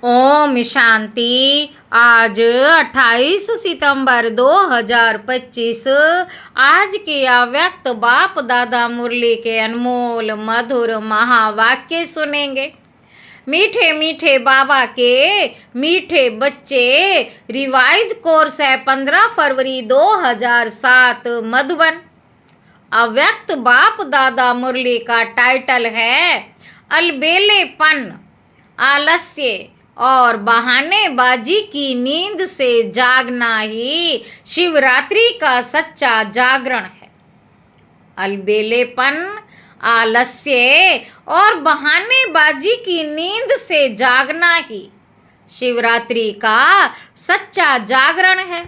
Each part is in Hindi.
ओम शांति। आज 28 सितंबर 2025। आज के अव्यक्त बाप दादा मुरली के अनमोल मधुर महावाक्य सुनेंगे। मीठे मीठे बाबा के मीठे बच्चे रिवाइज कोर्स है 15 फरवरी 2007 मधुबन। अव्यक्त बाप दादा मुरली का टाइटल है अलबेलेपन, आलस्य और बहानेबाजी की नींद से जागना ही शिवरात्रि का सच्चा जागरण है। अलबेलेपन, आलस्य और बहानेबाजी की नींद से जागना ही शिवरात्रि का सच्चा जागरण है।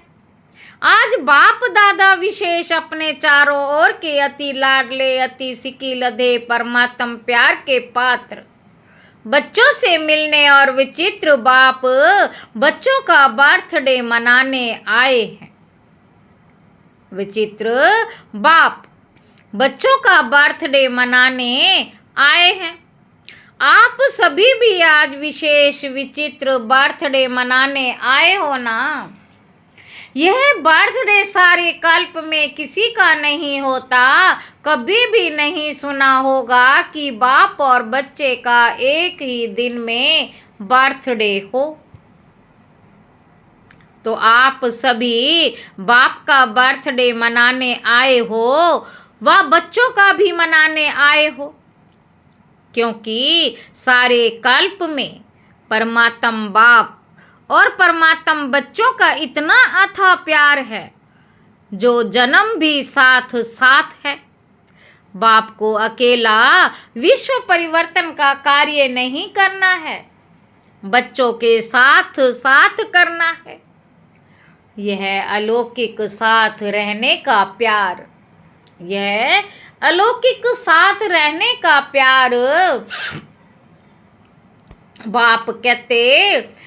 आज बाप दादा विशेष अपने चारों ओर के अति लाडले, अति सिकी लधे परमात्म प्यार के पात्र बच्चों से मिलने और विचित्र बाप बच्चों का बर्थडे मनाने आए हैं। विचित्र बाप बच्चों का बर्थडे मनाने आए हैं। आप सभी भी आज विशेष विचित्र बर्थडे मनाने आए हो ना। यह बर्थडे सारे कल्प में किसी का नहीं होता। कभी भी नहीं सुना होगा कि बाप और बच्चे का एक ही दिन में बर्थडे हो। तो आप सभी बाप का बर्थडे मनाने आए हो व बच्चों का भी मनाने आए हो, क्योंकि सारे कल्प में परमात्म बाप और परमात्म बच्चों का इतना अथाह प्यार है जो जन्म भी साथ साथ है। बाप को अकेला विश्व परिवर्तन का कार्य नहीं करना है, बच्चों के साथ साथ करना है। यह अलौकिक साथ रहने का प्यार, यह अलौकिक साथ रहने का प्यार बाप कहते,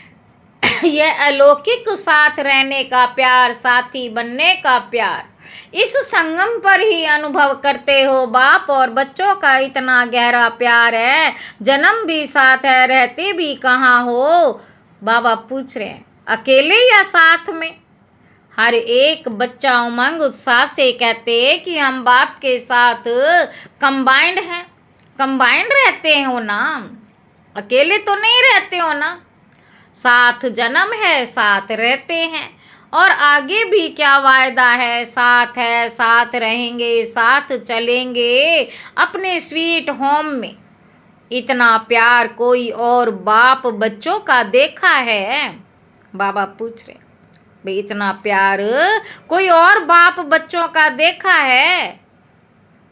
यह अलौकिक साथ रहने का प्यार, साथी बनने का प्यार, इस संगम पर ही अनुभव करते हो। बाप और बच्चों का इतना गहरा प्यार है, जन्म भी साथ है, रहते भी कहाँ हो। बाबा पूछ रहे हैं अकेले या साथ में। हर एक बच्चा उमंग उत्साह से कहते हैं कि हम बाप के साथ कंबाइंड हैं। कंबाइंड रहते हो ना, अकेले तो नहीं रहते हो ना। साथ जन्म है, साथ रहते हैं और आगे भी क्या वायदा है, साथ है, साथ रहेंगे, साथ चलेंगे अपने स्वीट होम में। इतना प्यार कोई और बाप बच्चों का देखा है? बाबा पूछ रहे भाई, इतना प्यार कोई और बाप बच्चों का देखा है?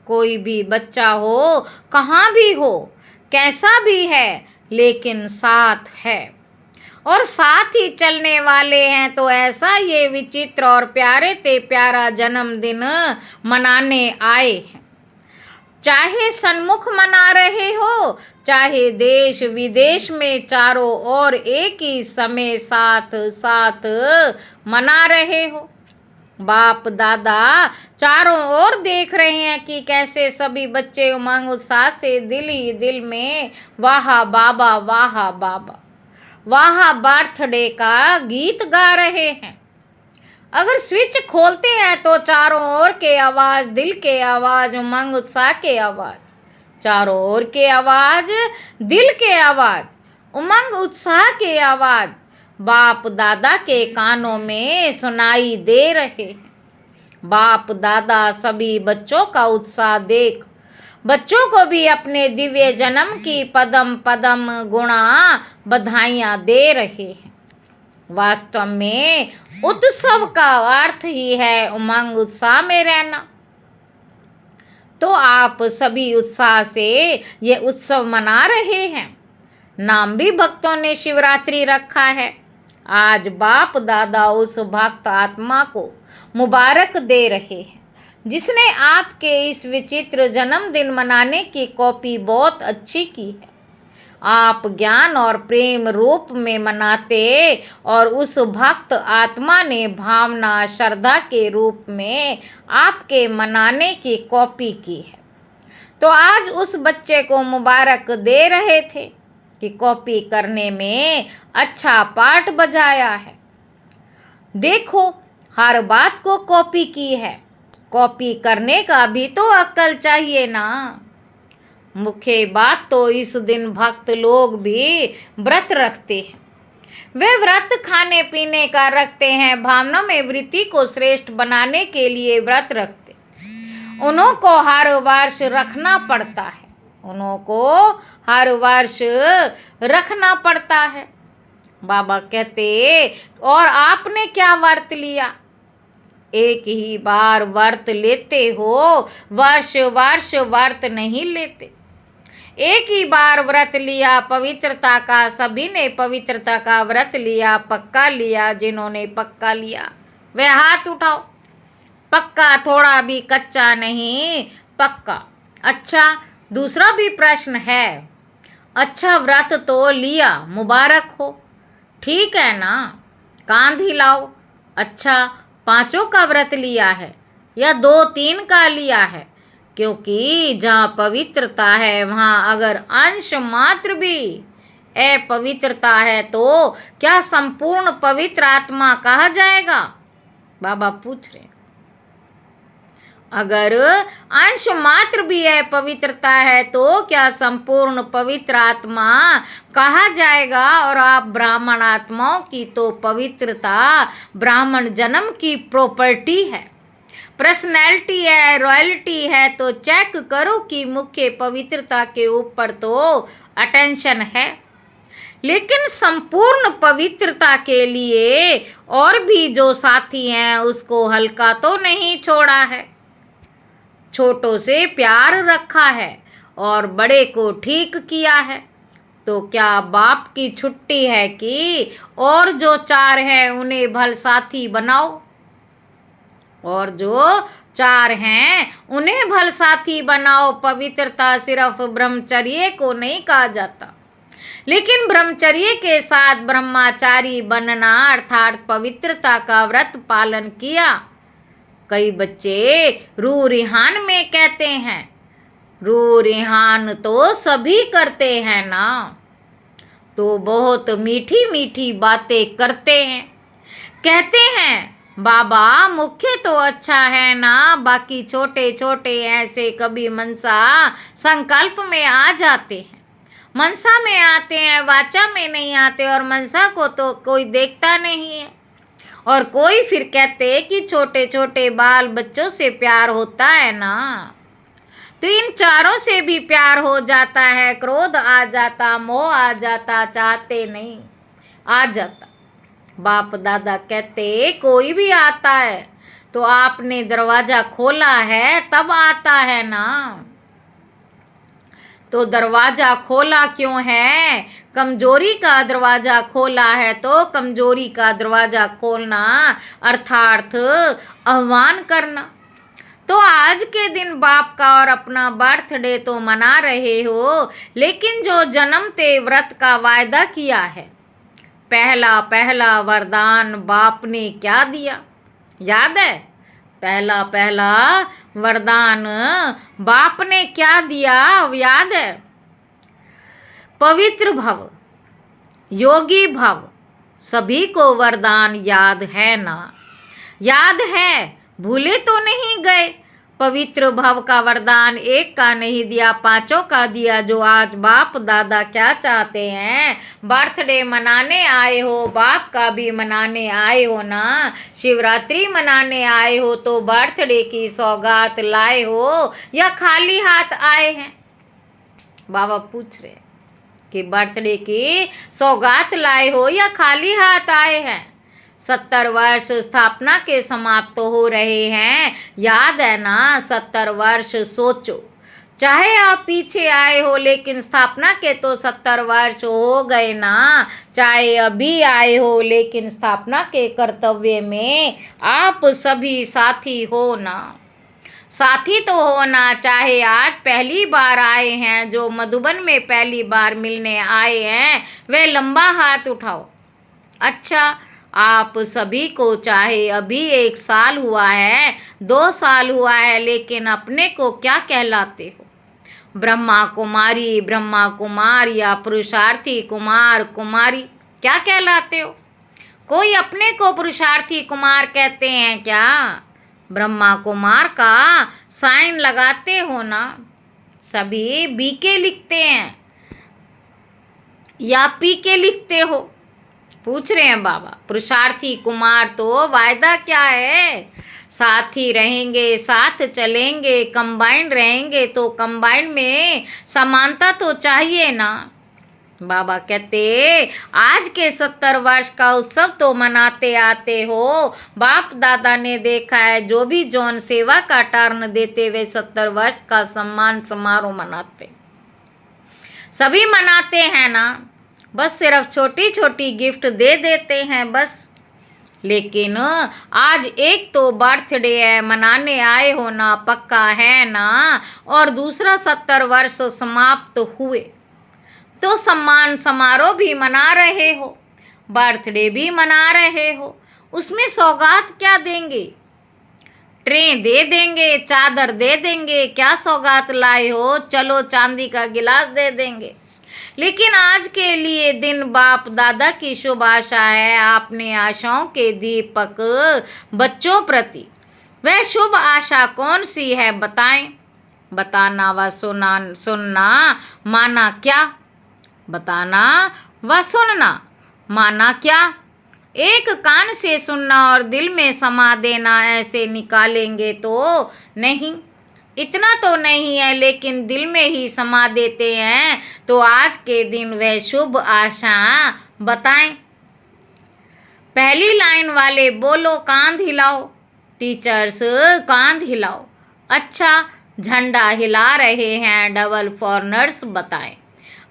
कोई भी बच्चा हो, कहाँ भी हो, कैसा भी है, लेकिन साथ है और साथ ही चलने वाले हैं। तो ऐसा ये विचित्र और प्यारे ते प्यारा जन्मदिन मनाने आए हैं। चाहे सन्मुख मना रहे हो, चाहे देश विदेश में, चारों ओर एक ही समय साथ साथ मना रहे हो। बाप दादा चारों ओर देख रहे हैं कि कैसे सभी बच्चे उमंग उत्साह से दिल ही दिल में वाह बाबा, वाह बाबा, वाह बर्थडे का गीत गा रहे हैं। अगर स्विच खोलते हैं तो चारों ओर के आवाज, दिल के आवाज, उमंग उत्साह के आवाज, चारों ओर के आवाज, दिल के आवाज, उमंग उत्साह के आवाज बाप दादा के कानों में सुनाई दे रहे हैं। बाप दादा सभी बच्चों का उत्साह देख बच्चों को भी अपने दिव्य जन्म की पदम पदम गुणा बधाइयाँ दे रहे हैं। वास्तव में उत्सव का अर्थ ही है उमंग उत्साह में रहना। तो आप सभी उत्साह से ये उत्सव मना रहे हैं। नाम भी भक्तों ने शिवरात्रि रखा है। आज बाप दादा उस भक्त आत्मा को मुबारक दे रहे हैं जिसने आपके इस विचित्र जन्मदिन मनाने की कॉपी बहुत अच्छी की है। आप ज्ञान और प्रेम रूप में मनाते और उस भक्त आत्मा ने भावना श्रद्धा के रूप में आपके मनाने की कॉपी की है। तो आज उस बच्चे को मुबारक दे रहे थे। कि कॉपी करने में अच्छा पार्ट बजाया है। देखो, हर बात को कॉपी की है, कॉपी करने का भी तो अक्ल चाहिए ना। मुख्य बात तो इस दिन भक्त लोग भी व्रत रखते हैं। वे व्रत खाने पीने का रखते हैं, भावना में वृत्ति को श्रेष्ठ बनाने के लिए व्रत रखते। उन्हों को हर वर्ष रखना पड़ता है, उन्हों को हर वर्ष रखना पड़ता है। बाबा कहते, और आपने क्या व्रत लिया? एक ही बार व्रत लेते हो, वर्ष वर्ष व्रत नहीं लेते। एक ही बार व्रत लिया पवित्रता का, सभी ने पवित्रता का व्रत लिया, पक्का लिया। जिन्होंने पक्का लिया वे हाथ उठाओ। पक्का, थोड़ा भी कच्चा नहीं, पक्का। अच्छा, दूसरा भी प्रश्न है। अच्छा, व्रत तो लिया, मुबारक हो, ठीक है ना, कांध हिलाओ। अच्छा, 5 का व्रत लिया है या 2-3 का लिया है? क्योंकि जहाँ पवित्रता है वहाँ अगर अंश मात्र भी अपवित्रता है तो क्या संपूर्ण पवित्र आत्मा कहा जाएगा? बाबा पूछ रहे हैं। अगर अंश मात्र भी अपवित्रता है तो क्या संपूर्ण पवित्र आत्मा कहा जाएगा? और आप ब्राह्मण आत्माओं की तो पवित्रता ब्राह्मण जन्म की प्रॉपर्टी है, पर्सनैलिटी है, रॉयल्टी है। तो चेक करो कि मुख्य पवित्रता के ऊपर तो अटेंशन है, लेकिन संपूर्ण पवित्रता के लिए और भी जो साथी हैं उसको हल्का तो नहीं छोड़ा है। छोटों से प्यार रखा है और बड़े को ठीक किया है। तो क्या बाप की छुट्टी है कि और जो 4 हैं उन्हें भल साथी बनाओ, और जो 4 हैं उन्हें भल साथी बनाओ। पवित्रता सिर्फ ब्रह्मचर्य को नहीं कहा जाता, लेकिन ब्रह्मचर्य के साथ ब्रह्मचारी बनना अर्थात पवित्रता का व्रत पालन किया। कई बच्चे रू रिहान में कहते हैं, रू रिहान तो सभी करते हैं ना, तो बहुत मीठी मीठी बातें करते हैं। कहते हैं बाबा मुख्य तो अच्छा है ना, बाकी छोटे छोटे ऐसे कभी मनसा संकल्प में आ जाते हैं, मनसा में आते हैं, वाचा में नहीं आते, और मनसा को तो कोई देखता नहीं है। और कोई फिर कहते कि छोटे छोटे बाल बच्चों से प्यार होता है ना, तो इन 4 से भी प्यार हो जाता है, क्रोध आ जाता, मोह आ जाता, चाहते नहीं आ जाता। बाप दादा कहते कोई भी आता है तो आपने दरवाज़ा खोला है तब आता है ना, तो दरवाज़ा खोला क्यों है? कमजोरी का दरवाज़ा खोला है, तो कमजोरी का दरवाज़ा खोलना अर्थात आह्वान करना। तो आज के दिन बाप का और अपना बर्थडे तो मना रहे हो, लेकिन जो जन्मते व्रत का वायदा किया है, पहला पहला वरदान बाप ने क्या दिया याद है? पहला पहला वरदान बाप ने क्या दिया याद है? पवित्र भव, योगी भव, सभी को वरदान याद है ना? याद है, भूले तो नहीं गए। पवित्र भव का वरदान एक का नहीं दिया, 5 का दिया। जो आज बाप दादा क्या चाहते हैं, बर्थडे मनाने आए हो, बाप का भी मनाने आए हो ना, शिवरात्रि मनाने आए हो, तो बर्थडे की सौगात लाए हो या खाली हाथ आए हैं? बाबा पूछ रहे कि बर्थडे की सौगात लाए हो या खाली हाथ आए हैं? 70 वर्ष स्थापना के समाप्त हो रहे हैं, याद है ना? 70 वर्ष सोचो, चाहे आप पीछे आए हो लेकिन स्थापना के तो 70 वर्ष हो गए ना, चाहे अभी आए हो लेकिन स्थापना के कर्तव्य में आप सभी साथी हो ना। साथी तो होना, चाहे आज पहली बार आए हैं, जो मधुबन में पहली बार मिलने आए हैं वे लंबा हाथ उठाओ। अच्छा, आप सभी को चाहे अभी 1 साल हुआ है, 2 साल हुआ है, लेकिन अपने को क्या कहलाते हो? ब्रह्मा कुमारी, ब्रह्मा कुमार या पुरुषार्थी कुमार कुमारी क्या कहलाते हो? कोई अपने को पुरुषार्थी कुमार कहते हैं क्या? ब्रह्मा कुमार का साइन लगाते हो ना? सभी बीके लिखते हैं या पी के लिखते हो? पूछ रहे हैं बाबा। पुरुषार्थी कुमार तो वायदा क्या है? साथ ही रहेंगे, साथ चलेंगे, कंबाइंड रहेंगे, तो कंबाइंड में समानता तो चाहिए ना। बाबा कहते आज के 70 वर्ष का उत्सव तो मनाते आते हो। बाप दादा ने देखा है जो भी जौन सेवा का टर्न देते वे 70 वर्ष का सम्मान समारोह मनाते, सभी मनाते हैं ना। बस सिर्फ छोटी छोटी गिफ्ट दे देते हैं बस। लेकिन आज एक तो बर्थडे है, मनाने आए हो ना, पक्का है ना, और दूसरा 70 वर्ष समाप्त हुए तो सम्मान समारोह भी मना रहे हो, बर्थडे भी मना रहे हो। उसमें सौगात क्या देंगे? ट्रे दे देंगे, चादर दे देंगे, क्या सौगात लाए हो? चलो चांदी का गिलास दे देंगे। लेकिन आज के लिए दिन बाप दादा की शुभ आशा है, आपने आशाओं के दीपक बच्चों प्रति। वह शुभ आशा कौन सी है बताएं? बताना व सुनना माना क्या? बताना व सुनना माना क्या? एक कान से सुनना और दिल में समा देना, ऐसे निकालेंगे तो नहीं। इतना तो नहीं है, लेकिन दिल में ही समा देते हैं। तो आज के दिन वह शुभ आशा बताएं। पहली लाइन वाले बोलो, कांध हिलाओ। टीचर्स कांध हिलाओ। अच्छा, झंडा हिला रहे हैं, डबल फॉरनर्स बताएं।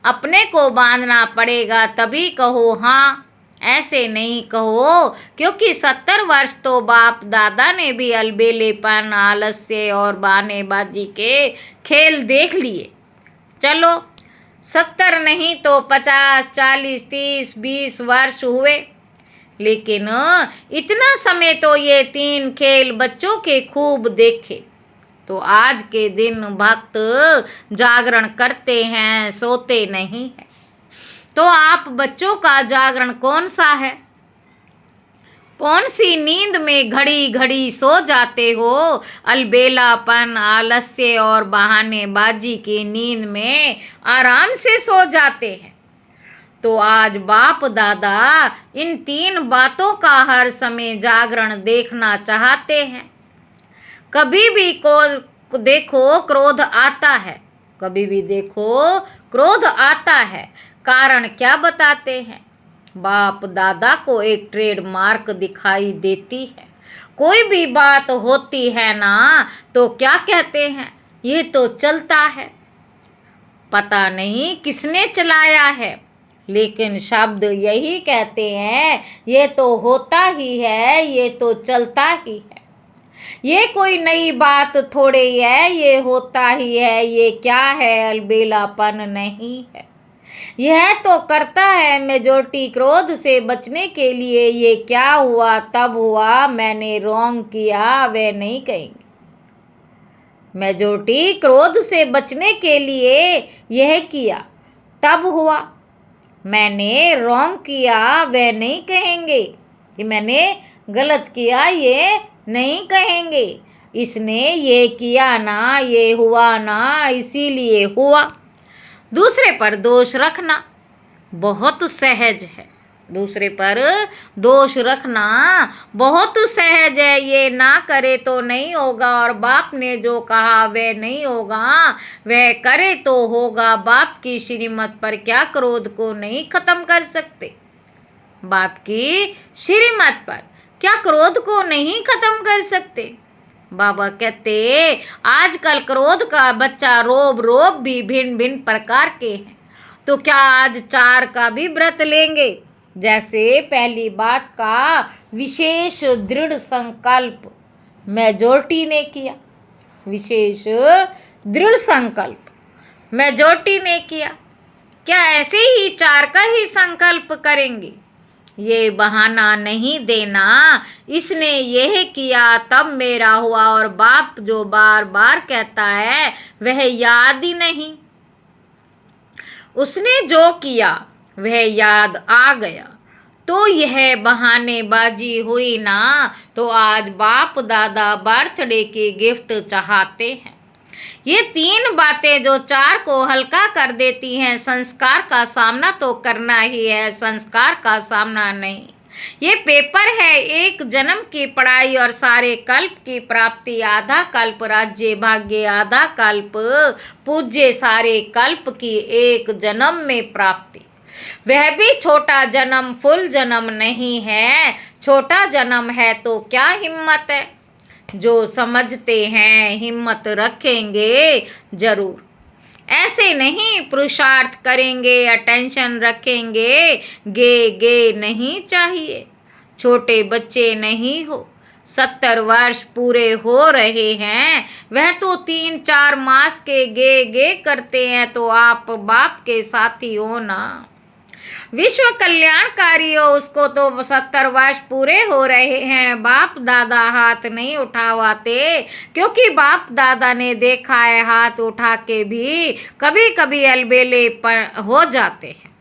अपने को बांधना पड़ेगा तभी कहो हाँ, ऐसे नहीं कहो, क्योंकि 70 वर्ष तो बाप दादा ने भी अलबेलेपन, आलस्य और बहानेबाजी के खेल देख लिए। चलो 70 नहीं तो 50, 40, 30, 20 वर्ष हुए, लेकिन इतना समय तो ये 3 खेल बच्चों के खूब देखे। तो आज के दिन भक्त जागरण करते हैं, सोते नहीं हैं। तो आप बच्चों का जागरण कौन सा है? कौन सी नींद में घड़ी घड़ी सो जाते हो? अलबेलापन, आलस्य और बहानेबाजी की नींद में आराम से सो जाते हैं। तो आज बाप दादा इन 3 बातों का हर समय जागरण देखना चाहते हैं। कभी भी को देखो क्रोध आता है, कभी भी देखो क्रोध आता है। कारण क्या बताते हैं? बाप दादा को एक ट्रेडमार्क दिखाई देती है। कोई भी बात होती है ना तो क्या कहते हैं? ये तो चलता है। पता नहीं किसने चलाया है, लेकिन शब्द यही कहते हैं, ये तो होता ही है, ये तो चलता ही है। ये कोई नई बात थोड़े है, ये होता ही है। ये क्या है? अलबेलापन नहीं है, यह तो करता है मेजॉरिटी क्रोध से बचने के लिए। ये क्या हुआ तब हुआ, मैंने रॉन्ग किया वह नहीं कहेंगे। मेजॉरिटी क्रोध से बचने के लिए यह किया तब हुआ, मैंने रॉन्ग किया वह नहीं कहेंगे कि मैंने गलत किया, ये नहीं कहेंगे। इसने ये किया ना, ये हुआ ना, इसीलिए हुआ। दूसरे पर दोष रखना बहुत सहज है। दूसरे पर दोष रखना बहुत सहज है। ये ना करे तो नहीं होगा, और बाप ने जो कहा वह नहीं होगा, वह करे तो होगा। बाप की श्रीमत पर क्या क्रोध को नहीं खत्म कर सकते? बाप की श्रीमत पर क्या क्रोध को नहीं खत्म कर सकते? बाबा कहते आजकल क्रोध का बच्चा रोब भी भिन्न भिन्न प्रकार के हैं। तो क्या आज 4 का भी व्रत लेंगे? जैसे पहली बात का विशेष दृढ़ संकल्प मेजॉरिटी ने किया, विशेष दृढ़ संकल्प मेजॉरिटी ने किया। क्या ऐसे ही 4 का ही संकल्प करेंगे ये बहाना नहीं देना, इसने यह किया तब मेरा हुआ, और बाप जो बार बार कहता है वह याद ही नहीं। उसने जो किया वह याद आ गया, तो यह बहानेबाजी हुई ना। तो आज बाप दादा बर्थडे की गिफ्ट चाहते हैं। ये 3 बातें जो 4 को हल्का कर देती हैं। संस्कार का सामना तो करना ही है, संस्कार का सामना नहीं। ये पेपर है एक जन्म की पढ़ाई और सारे कल्प की प्राप्ति। आधा कल्प राज्य भाग्य, आधा कल्प पूज्य, सारे कल्प की एक जन्म में प्राप्ति। वह भी छोटा जन्म, फुल जन्म नहीं है। छोटा जन्म है तो क्या हिम्मत है। जो समझते हैं हिम्मत रखेंगे जरूर। ऐसे नहीं पुरुषार्थ करेंगे, अटेंशन रखेंगे। गे नहीं चाहिए। छोटे बच्चे नहीं हो, 70 वर्ष पूरे हो रहे हैं। वह तो 3-4 मास के गे करते हैं, तो आप बाप के साथी हो ना। विश्व कल्याणकारी हो, उसको तो 70 वर्ष पूरे हो रहे हैं। बाप दादा हाथ नहीं उठावाते, क्योंकि बाप दादा ने देखा है हाथ उठा के भी कभी कभी अलबेले पर हो जाते हैं।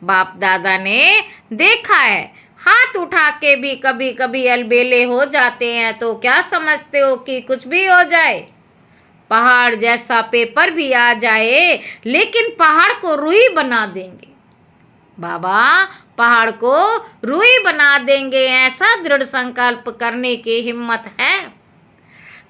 बाप दादा ने देखा है हाथ उठा के भी कभी कभी अलबेले हो जाते हैं। तो क्या समझते हो कि कुछ भी हो जाए? पहाड़ जैसा पेपर भी आ जाए, लेकिन पहाड़ को रुई बना देंगे। बाबा पहाड़ को रुई बना देंगे, ऐसा दृढ़ संकल्प करने की हिम्मत है।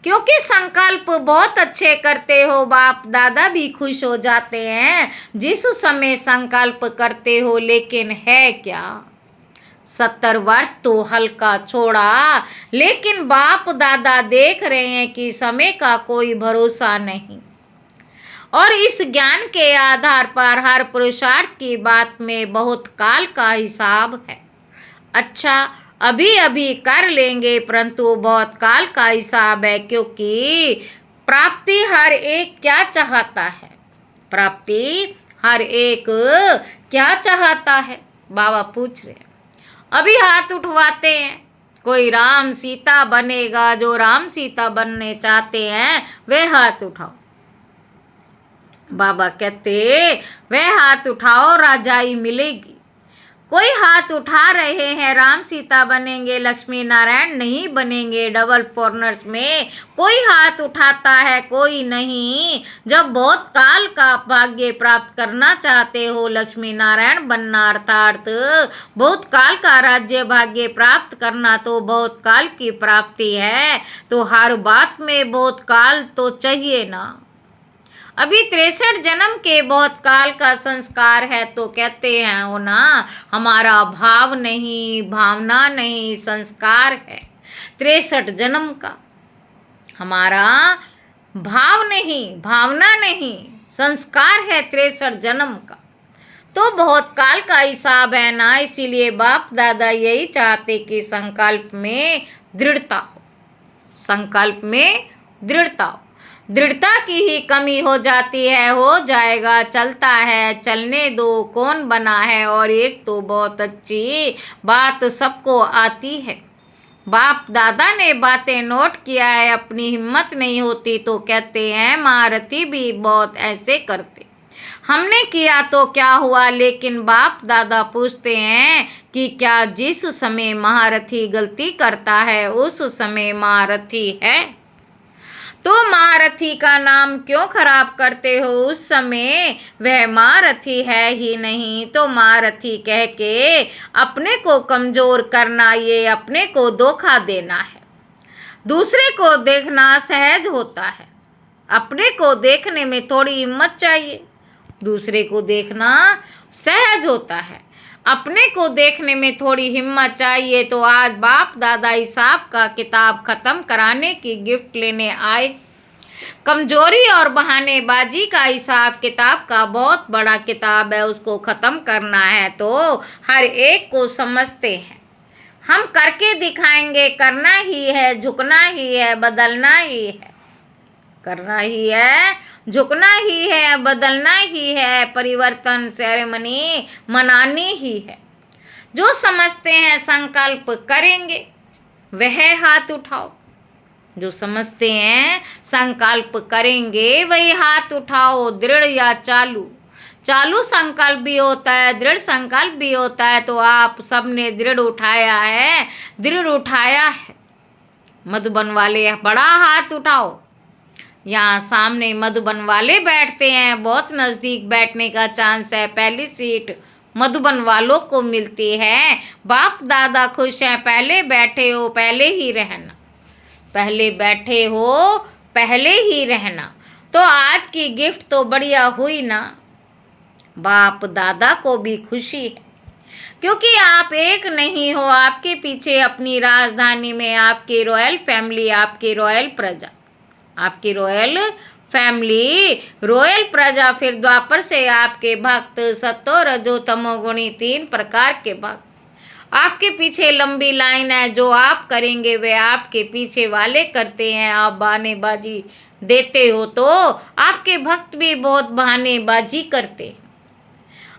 क्योंकि संकल्प बहुत अच्छे करते हो, बाप दादा भी खुश हो जाते हैं जिस समय संकल्प करते हो। लेकिन है क्या? 70 वर्ष तो हल्का छोड़ा, लेकिन बाप दादा देख रहे हैं कि समय का कोई भरोसा नहीं। और इस ज्ञान के आधार पर हर पुरुषार्थ की बात में बहुत काल का हिसाब है। अच्छा अभी अभी कर लेंगे, परंतु बहुत काल का हिसाब है। क्योंकि प्राप्ति हर एक क्या चाहता है? प्राप्ति हर एक क्या चाहता है? बाबा पूछ रहे हैं। अभी हाथ उठवाते हैं। कोई राम सीता बनेगा, जो राम सीता बनने चाहते हैं वे हाथ उठाओ। बाबा कहते वह हाथ उठाओ, राजाई मिलेगी। कोई हाथ उठा रहे हैं राम सीता बनेंगे, लक्ष्मी नारायण नहीं बनेंगे। डबल फॉरनर्स में कोई हाथ उठाता है, कोई नहीं। जब बहुत काल का भाग्य प्राप्त करना चाहते हो, लक्ष्मी नारायण बनना अर्थात बहुत काल का राज्य भाग्य प्राप्त करना, तो बहुत काल की प्राप्ति है। तो हर बात में बहुत काल तो चाहिए ना। अभी 63 जन्म के बहुत काल का संस्कार है, तो कहते हैं वो ना हमारा भाव नहीं, भावना नहीं, संस्कार है 63 जन्म का। हमारा भाव नहीं, भावना नहीं, संस्कार है 63 जन्म का। तो बहुत काल का हिसाब है ना। इसीलिए बाप दादा यही चाहते कि संकल्प में दृढ़ता हो, संकल्प में दृढ़ता हो। दृढ़ता की ही कमी हो जाती है। हो जाएगा, चलता है, चलने दो, कौन बना है। और एक तो बहुत अच्छी बात सबको आती है। बाप दादा ने बातें नोट किया है, अपनी हिम्मत नहीं होती तो कहते हैं महारथी भी बहुत ऐसे करते। हमने किया तो क्या हुआ, लेकिन बाप दादा पूछते हैं कि क्या जिस समय महारथी गलती करता है उस समय महारथी है? तो महारथी का नाम क्यों खराब करते हो? उस समय वह महारथी है ही नहीं। तो महारथी कह के अपने को कमजोर करना, ये अपने को धोखा देना है। दूसरे को देखना सहज होता है, अपने को देखने में थोड़ी हिम्मत चाहिए। दूसरे को देखना सहज होता है, अपने को देखने में थोड़ी हिम्मत चाहिए। तो आज बाप दादा हिसाब का किताब खत्म कराने की गिफ्ट लेने आए। कमजोरी और बहानेबाजी का हिसाब किताब का बहुत बड़ा किताब है, उसको खत्म करना है। तो हर एक को समझते हैं, हम करके दिखाएंगे। करना ही है, झुकना ही है, बदलना ही है। करना ही है, झुकना ही है, बदलना ही है। परिवर्तन सेरेमनी मनानी ही है। जो समझते हैं संकल्प करेंगे वह हाथ उठाओ। जो समझते हैं संकल्प करेंगे वही हाथ उठाओ। दृढ़ या चालू, चालू संकल्प भी होता है, दृढ़ संकल्प भी होता है। तो आप सबने दृढ़ उठाया है, दृढ़ उठाया है। मधुबन वाले बड़ा हाथ उठाओ। यहाँ सामने मधुबन वाले बैठते हैं, बहुत नज़दीक बैठने का चांस है। पहली सीट मधुबन वालों को मिलती है। बाप दादा खुश हैं, पहले बैठे हो पहले ही रहना, पहले बैठे हो पहले ही रहना। तो आज की गिफ्ट तो बढ़िया हुई ना। बाप दादा को भी खुशी है क्योंकि आप एक नहीं हो। आपके पीछे अपनी राजधानी में आपकी रॉयल फैमिली, आपकी रॉयल प्रजा, आपकी रॉयल फैमिली, रॉयल प्रजा। फिर द्वापर से आपके भक्त, सत्तो रजो तमोगुणी 3 प्रकार के भक्त। आपके पीछे लंबी लाइन है। जो आप करेंगे वे आपके पीछे वाले करते हैं। आप बहानेबाजी देते हो तो आपके भक्त भी बहुत बहानेबाजी करते हैं।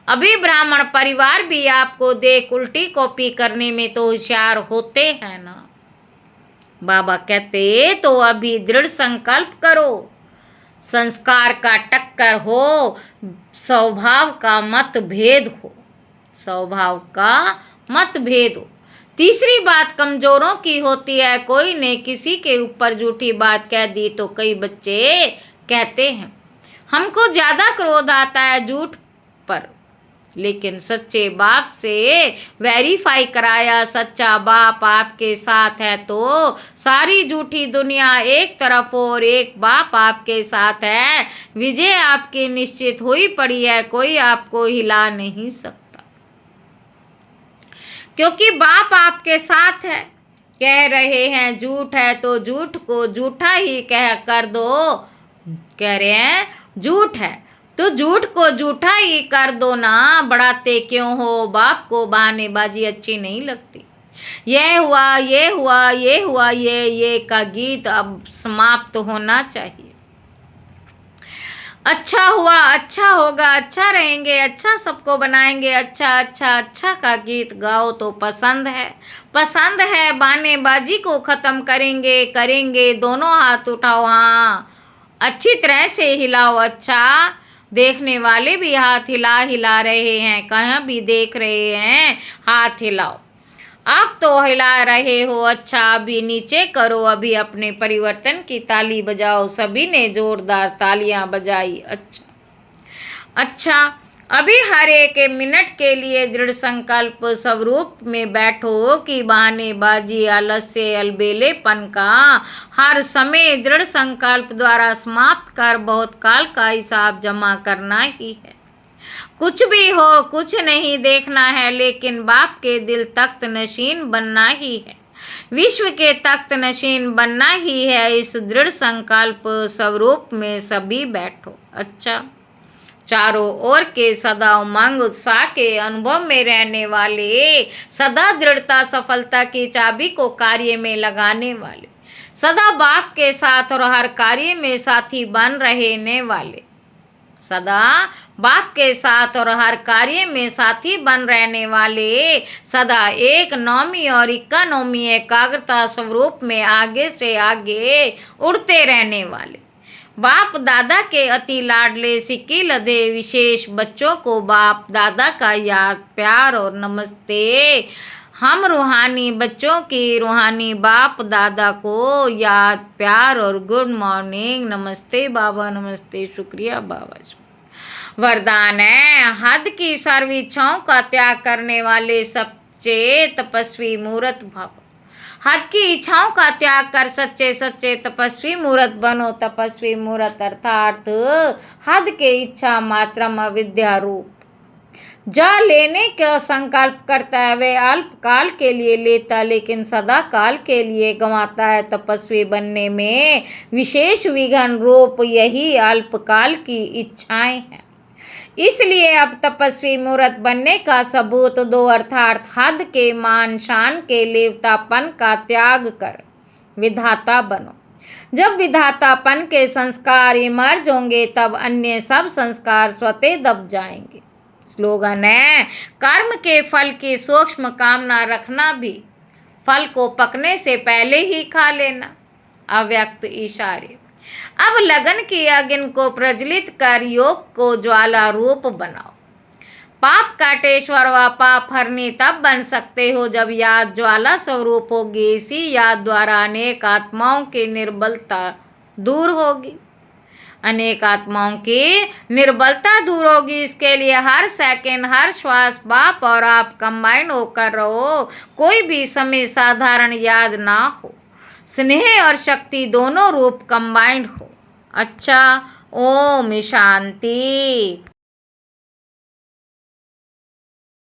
अभी ब्राह्मण परिवार भी आपको देख उल्टी कॉपी करने में तो होशियार होते हैं ना। बाबा कहते तो अभी दृढ़ संकल्प करो। संस्कार का टक्कर हो, स्वभाव का मतभेद हो, स्वभाव का मतभेद हो। तीसरी बात कमजोरों की होती है। कोई ने किसी के ऊपर झूठी बात कह दी तो कई बच्चे कहते हैं हमको ज़्यादा क्रोध आता है झूठ पर, लेकिन सच्चे बाप से वेरीफाई कराया, सच्चा बाप आपके साथ है तो सारी झूठी दुनिया एक तरफ और एक बाप आपके साथ है। विजय आपकी निश्चित हुई पड़ी है, कोई आपको हिला नहीं सकता क्योंकि बाप आपके साथ है। कह रहे हैं झूठ है तो झूठ को झूठा ही कह कर दो। कह रहे हैं झूठ है तो झूठ को झूठा ही कर दो ना, बढ़ाते क्यों हो। बाप को बहानेबाजी अच्छी नहीं लगती। ये हुआ ये हुआ ये हुआ ये का गीत अब समाप्त होना चाहिए। अच्छा हुआ अच्छा होगा, अच्छा रहेंगे, अच्छा सबको बनाएंगे, अच्छा अच्छा अच्छा का गीत गाओ तो पसंद है, पसंद है। बहानेबाजी को ख़त्म करेंगे करेंगे। दोनों हाथ उठाओ, हाँ अच्छी तरह से हिलाओ। अच्छा देखने वाले भी हाथ हिला रहे हैं, कहाँ भी देख रहे हैं हाथ हिलाओ। आप तो हिला रहे हो, अच्छा अभी नीचे करो। अभी अपने परिवर्तन की ताली बजाओ। सभी ने जोरदार तालियां बजाई। अच्छा अच्छा अभी हर एक मिनट के लिए दृढ़ संकल्प स्वरूप में बैठो कि बहानेबाजी, आलस्य, अलबेलेपन का हर समय दृढ़ संकल्प द्वारा समाप्त कर बहुत काल का हिसाब जमा करना ही है। कुछ भी हो कुछ नहीं देखना है, लेकिन बाप के दिल तख्त नशीन बनना ही है, विश्व के तख्त नशीन बनना ही है। इस दृढ़ संकल्प स्वरूप में सभी बैठो। अच्छा चारों ओर के सदा उमंग उत्साह के अनुभव में रहने वाले, सदा दृढ़ता सफलता की चाबी को कार्य में लगाने वाले, सदा बाप के साथ और हर कार्य में साथी बन रहने वाले, सदा बाप के साथ और हर कार्य में साथी बन रहने वाले, सदा एक नौमी और इक्कानौमी एकाग्रता स्वरूप में आगे से आगे उड़ते रहने वाले, बाप दादा के अति लाडले सिक्की लदे विशेष बच्चों को बाप दादा का याद प्यार और नमस्ते। हम रूहानी बच्चों की रूहानी बाप दादा को याद प्यार और गुड मॉर्निंग। नमस्ते बाबा, नमस्ते, शुक्रिया बाबा। वरदान है हद की सर्व इच्छाओं का त्याग करने वाले सच्चे तपस्वी मूर्त भव। हद की इच्छाओं का त्याग कर सच्चे सच्चे तपस्वी मूर्त बनो। तपस्वी मूर्त अर्थात हद के इच्छा मात्रम अविद्या रूप। जा लेने का संकल्प करता है वे अल्प काल के लिए लेता, लेकिन सदा काल के लिए गंवाता है। तपस्वी बनने में विशेष विघ्न रूप यही अल्पकाल की इच्छाएं हैं। इसलिए अब तपस्वी मूर्त बनने का सबूत दो, अर्थात हद के मान शान के लेवतापन का त्याग कर विधाता बनो। जब विधातापन के संस्कार इमर्ज होंगे तब अन्य सब संस्कार स्वतः दब जाएंगे। स्लोगन है, कर्म के फल की सूक्ष्म कामना रखना भी, फल को पकने से पहले ही खा लेना। अव्यक्त इशारे। अब लगन की अग्नि को प्रज्वलित कर योग को ज्वाला रूप बनाओ। पाप काटेश्वर व पाप हरनी तब बन सकते हो जब याद ज्वाला स्वरूप होगी। इसी याद द्वारा अनेक आत्माओं की निर्बलता दूर होगी। अनेक आत्माओं की निर्बलता दूर होगी। इसके लिए हर सेकंड, हर श्वास बाप और आप कंबाइन होकर रहो। कोई भी समय साधारण याद ना हो, स्नेह और शक्ति दोनों रूप कंबाइंड हो। अच्छा, ओम शांति।